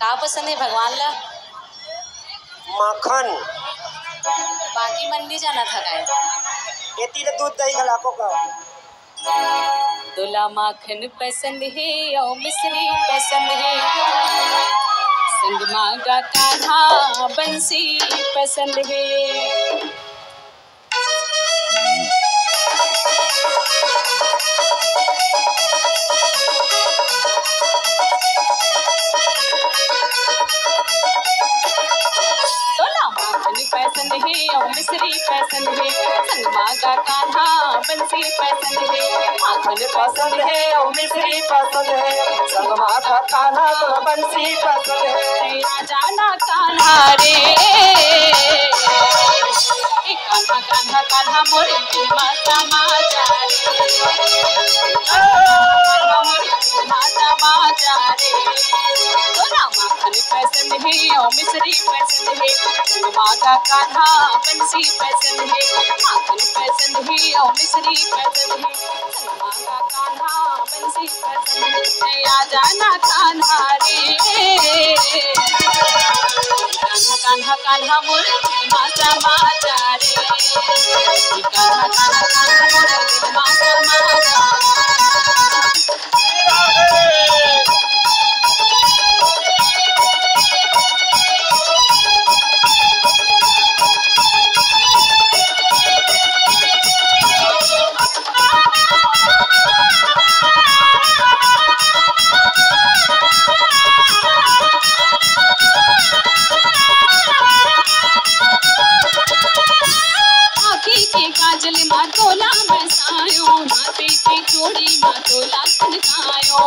का पसंद है भगवान ला? माखन। बाकी मंडी जाना था काय? ये तीन दूध दही खिलाको का। दूल्हा माखन पसंद है और मिश्री पसंद है, संग मांगा कान्हा बंसी पसंद है। पसंद है और मिश्री पसंद है, संग मांगा कान्हा बंसी पसंद है। माखन पसंद है और मिश्री पसंद है, संग मांगा कान्हा बंसी पसंद है। आ जाना कान्हा रे, कान्हा कान्हा कान्हा मोरे माता माता रे, मोरे माता माता रे। माखन पसंद है और मिश्री पसंद है, संग मांगा कान्हा बंसी पसंद है। माखन पसंद है और मिश्री पसंद है, संग मांगा कान्हा बंसी पसंद है। आ जाना कान्हा रे, कान्हा कान्हा कान्हा मोरे माता माता रे, कान्हा कान्हा कान्हा मोरे माता माता। काजल मातोला बसायो, माथे की चूड़ी मातोला खनकायो।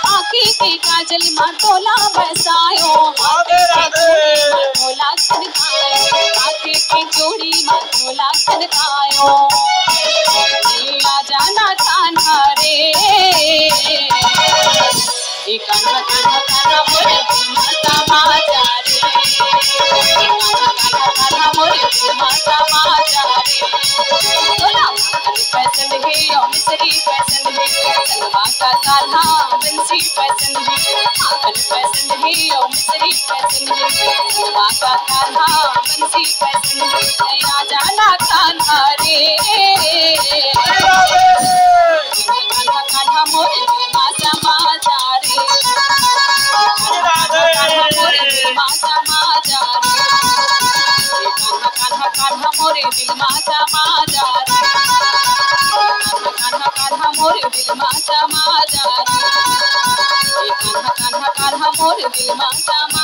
आँखी की काजल मातोला बसायो, माथे की चूड़ी मातोला खनकायो। आँखी की चूड़ी मातोला खनकायो। आ जाना कान्हा रे, कान्हा कान्हा कान्हा मोरे माता माता रे, कान्हा कान्हा कान्हा मोरे माता माता रे। दूल्हा माखन पसंद है और मिश्री पसंद है, संग मांगा कान्हा बंसी पसंद है। माखन पसंद है और मिश्री पसंद है, संग मांगा कान्हा बंसी पसंद है। आ जाना कान्हा रे, कान्हा कान्हा मोरे माता माता रे, कान्हा मोरे माता माता रे, कान्हा कान्हा मोरे दिल माता माता रे, कान्हा कान्हा मोरे दिल माता माता रे, कान्हा कान्हा कान्हा मोरे दिल माता।